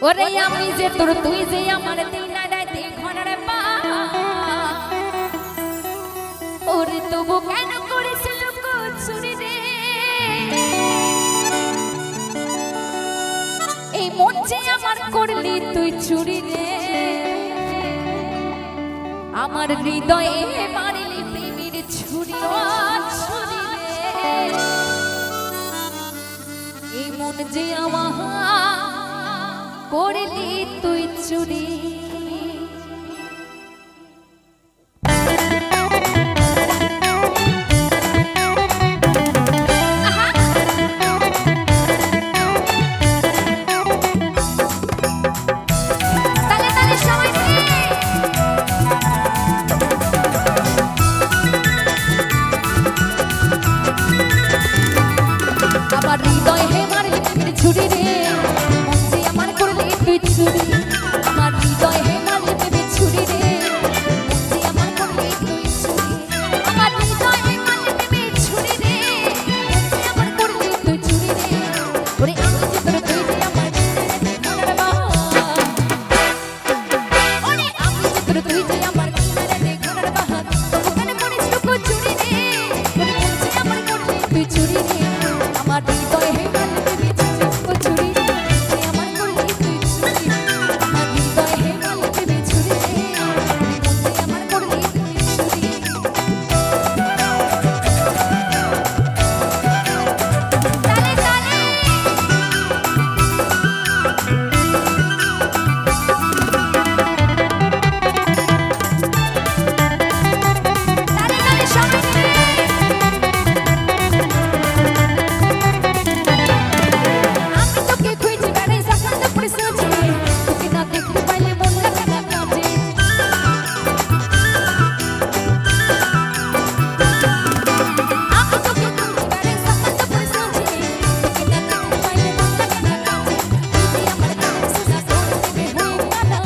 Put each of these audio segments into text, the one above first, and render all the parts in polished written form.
ওরে আমি যে তোর তুই যে আমার দিনা রাতে ঘরে পা ওরে তবু কেন করেছিল চুরি রে এই মন যে আমার করলি তুই চুরি রে আমার হৃদয়ে মারলি প্রেমের ছুরি ছুরি রে এই মন যে আমার করলি তুই চুরি আমার হৃদয় হে মারলি প্রেমের ছুরি রে মন যে আমার করলি তুই চুরি আমার হৃদয় হে মারলি প্রেমের ছুরি রে মন যে আমার করলি তুই চুরি আমার হৃদয় হে মারলি প্রেমের ছুরি রে মন যে আমার করলি তুই চুরি রে ওরে আমি যে তোর তুই যে আমার মনের বা ওরে আমি যে তোর তুই যে আমার মনের বা তবু কেন করিস তুই চুরি রে ওরে মন যে আমার করলি তুই চুরি রে আমার হৃদয় হে মারলি প্রেমের ছুরি রে আমার করলি তুই চুরি আমার হৃদয় হে মারলি প্রেমের ছুরি রে আমার করলি তুই চুরি তালে তালে তালে তালে সবাই তোকে খুঁজে বেড়াই সকাল করে সোচে তোকে না দেখতে পাইলে মন লাগে না কাজে আমি তোকে খুঁজে বেড়াই সকাল করে সোচে তোকে না দেখতে পাইলে মন লাগে না কাজে তুই আমার কাছে সোজা করে দেবে হয়ে গেল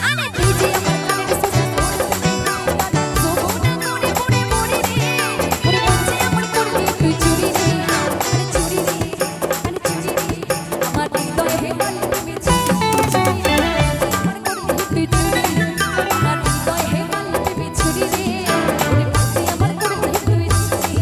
আরে তুই যে আমার কাছে সোজা করে দেবে সোবনা করে মরে মরে রে ওরে মন যে আমার করলি তুই চুরি রে আমার হৃদয় হে মারলি প্রেমের ছুরি রে আমার করলি তুই চুরি আমার হৃদয় হে মারলি প্রেমের ছুরি রে ওরে মন যে আমার করলি তুই চুরি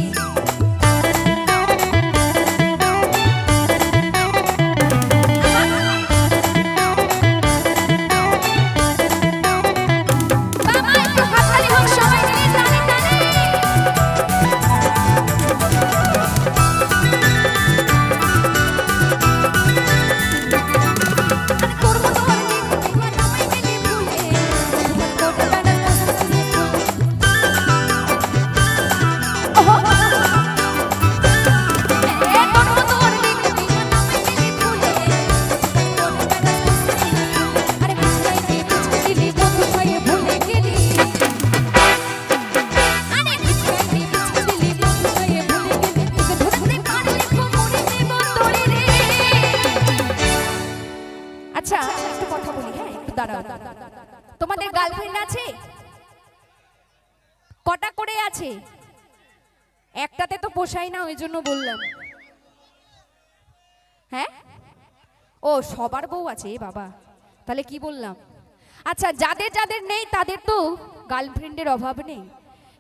বাবা একটু হাততালি হোক সবাই মিলে টানে টানে করবো তোর দিন নামাই দিলি ভুলে তোর কোটটা না ওহো করবো তোর দিন নামাই দিলি ভুলে তোর কোটটা না আরে বুঝলাই দিলি বন্ধু হয়ে ভুলে গেলি আরে বুঝলাই দিলি বন্ধু হয়ে ভুলে গেলি তোকে ধরে কানে কোমরে দেব তোরে রে আচ্ছা একটা কথা বলি হ্যাঁ একটু দাঁড়াও তোমাদের গার্লফ্রেন্ড আছে কটা করে আছে একটাতে তো পোষায় না ওই জন্য বললাম হ্যাঁ ও সবার বউ আছে এ বাবা তাহলে কি বললাম আচ্ছা যাদের যাদের নেই তাদের তো গার্লফ্রেন্ডের অভাব নেই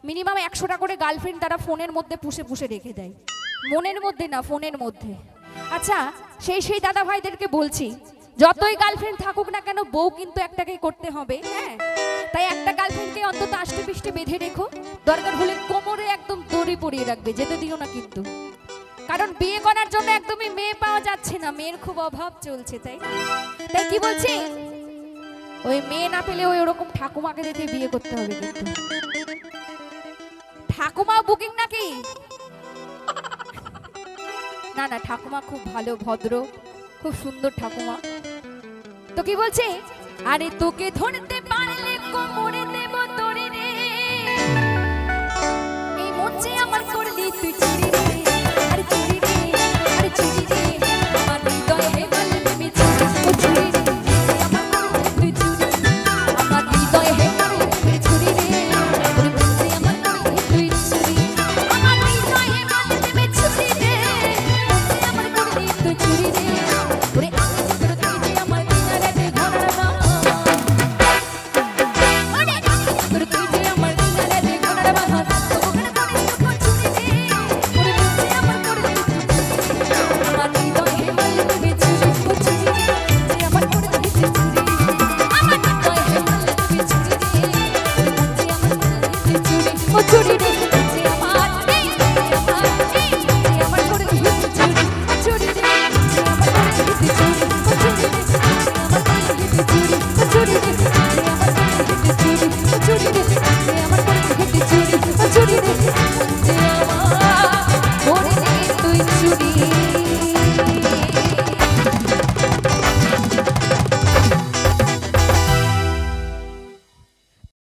মিনিমাম 100টা করে গার্লফ্রেন্ড তারা ফোনের মধ্যে পুষে পুষে রেখে দেয় মনের মধ্যে না ফোনের মধ্যে আচ্ছা সেই দাদা ভাইদেরকে বলছি যতই গার্লফ্রেন্ড থাকুক না কেন বউ কিন্তু একটাকেই করতে হবে হ্যাঁ তাই একটা গার্লফ্রেন্ডকে অন্তত আষ্টে পৃষ্ঠে বেঁধে রেখো দরকার হলে কোমরে একদম দড়ি পরিয়ে রাখবে যেতে দিও না কিন্তু কারণ বিয়ে করার জন্য একদমই মেয়ে পাওয়া যাচ্ছে না মেয়ের খুব অভাব চলছে তাই তাই কি বলছি ওই মেয়ে না পেলে ওই ওরকম ঠাকুমাকে দেখে বিয়ে করতে হবে কিন্তু ঠাকুমা বুকিং নাকি না না ঠাকুমা খুব ভালো ভদ্র খুব সুন্দর ঠাকুমা তো কি বলছে আরে তোকে ধরতে পারলে কোমরে দেব তোরে রে এই মন যে আমার করলি তুই চুরি